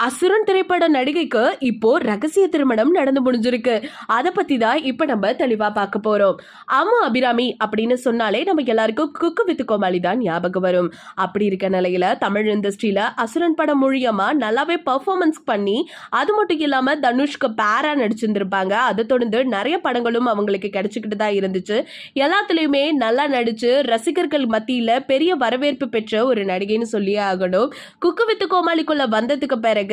அசுரன் திரைப்பட நடிகைக்கு இப்போ ரகசிய திருமணம் நடந்து முடிஞ்சிருக்கு. அதை பத்தி தான் இப்ப நம்ம தெளிவா பார்க்க போறோம். அம்மு அபிராமி அப்படின்னு சொன்னாலே நம்ம எல்லாருக்கும் குக்கு வித் கோமாளி தான் ஞாபகம் வரும். அப்படி இருக்க நிலையில தமிழ் இண்டஸ்ட்ரியில அசுரன் படம் மூலியமா நல்லாவே பெர்ஃபார்மன்ஸ் பண்ணி, அது மட்டும் இல்லாம தனுஷ்க்கு பேரா நடிச்சிருந்திருப்பாங்க. அதை தொடர்ந்து நிறைய படங்களும் அவங்களுக்கு கிடைச்சிக்கிட்டு தான் இருந்துச்சு. எல்லாத்துலயுமே நல்லா நடிச்சு ரசிகர்கள் மத்தியில பெரிய வரவேற்பு பெற்ற ஒரு நடிகைன்னு சொல்லியே ஆகணும். குக்கு வித் கோமாளிக்குள்ள வந்ததுக்கு பிறகு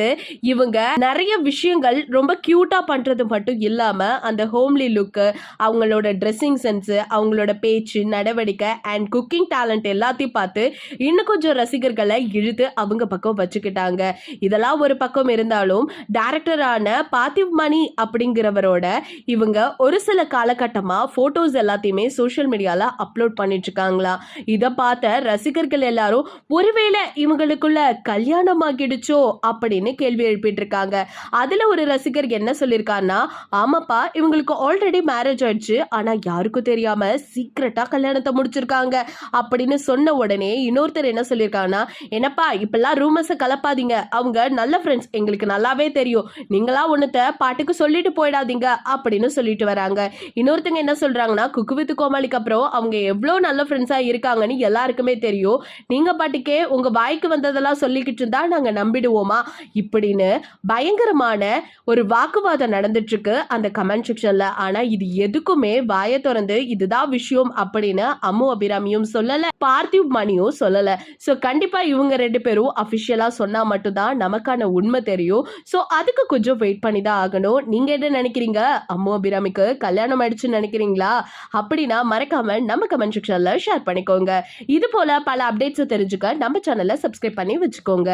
இவங்க நிறைய விஷயங்கள் ரொம்ப கியூட்டா பண்றது மட்டும் இல்லாம அந்த ஹோம்லி லுக், அவங்களோட ட்ரெஸ்ஸிங் சென்ஸ், அவங்களோட பேச்சு நடவடிக்கை அண்ட் குக்கிங் டேலண்ட் எல்லாத்தையும் பார்த்து இன்னும் கொஞ்சம் ரசிகர்களை இழுத்து அவங்க பக்கம் வச்சுக்கிட்டாங்க. இதெல்லாம் ஒரு பக்கம் இருந்தாலும் டைரக்டரான பார்த்திவ் மணி அப்படிங்கிறவரோட இவங்க ஒரு சில காலகட்டமா போட்டோஸ் எல்லாத்தையுமே சோஷியல் மீடியால அப்லோட் பண்ணிட்டு இருக்காங்களா. இதை பார்த்த ரசிகர்கள் எல்லாரும் ஒருவேளை இவங்களுக்குள்ள கல்யாணம் ஆகிடுச்சோ அப்படின்னு கேள்வி எழுப்பிட்டு இருக்காங்க. அதுல ஒரு ரசிகர் என்ன சொல்லிருக்காருன்னா, ஆமாப்பா இவங்களுக்கு ஆல்ரெடி மேரேஜ் ஆயிடுச்சு, ஆனா யாருக்கும் தெரியாம சீக்கிரட்டா கல்யாணத்தை முடிச்சிருக்காங்க அப்படின்னு சொன்ன உடனே இன்னொருத்தர் என்ன சொல்லிருக்காங்கன்னா, என்னப்பா இப்பெல்லாம் ரூமர்ஸை கலப்பாதீங்க, அவங்க நல்ல ஃப்ரெண்ட்ஸ், எங்களுக்கு நல்லாவே தெரியும், நீங்களா ஒன்னத்தை பாட்டுக்கு சொல்லிட்டு போயிடாதீங்க அப்படின்னு சொல்லிட்டு வராங்க. இன்னொருத்தங்க என்ன சொல்றாங்கன்னா, குக்கு வித் கோமாளிக்கு அப்புறம் அவங்க எவ்வளவு நல்ல ஃப்ரெண்ட்ஸா இருக்காங்கன்னு எல்லாருக்குமே தெரியும், நீங்க பாட்டுக்கே உங்க வாய்க்கு வந்ததெல்லாம் சொல்லிக்கிட்டு இருந்தா நாங்க நம்பிடுவோமா இப்படின்னு பயங்கரமான ஒரு வாக்குவாதம் நடந்துட்டு இருக்கு அந்த கமெண்ட் செக்ஷன்ல. ஆனா இது எதுக்குமே வாயை திறந்து இதுதான் விஷயம் அப்படின்னு அம்மு அபிராமியும் சொல்லல, பார்த்திவ் மணியும் சொல்லல. சோ கண்டிப்பா இவங்க ரெண்டு பேரும் அபிஷியலா சொன்னா மட்டும்தான் நமக்கான உண்மை தெரியும். சோ அதுக்கு கொஞ்சம் வெயிட் பண்ணி தான் ஆகணும். நீங்க என்ன நினைக்கிறீங்க? அம்மு அபிராமிக்கு கல்யாணம் ஆயிடுச்சுன்னு நினைக்கிறீங்களா? அப்படின்னா மறக்காம நம்ம கமெண்ட் செக்ஷன்ல ஷேர் பண்ணிக்கோங்க. இது போல பல அப்டேட்ஸ் தெரிஞ்சுக்க நம்ம சேனலை சப்ஸ்கிரைப் பண்ணி வச்சுக்கோங்க.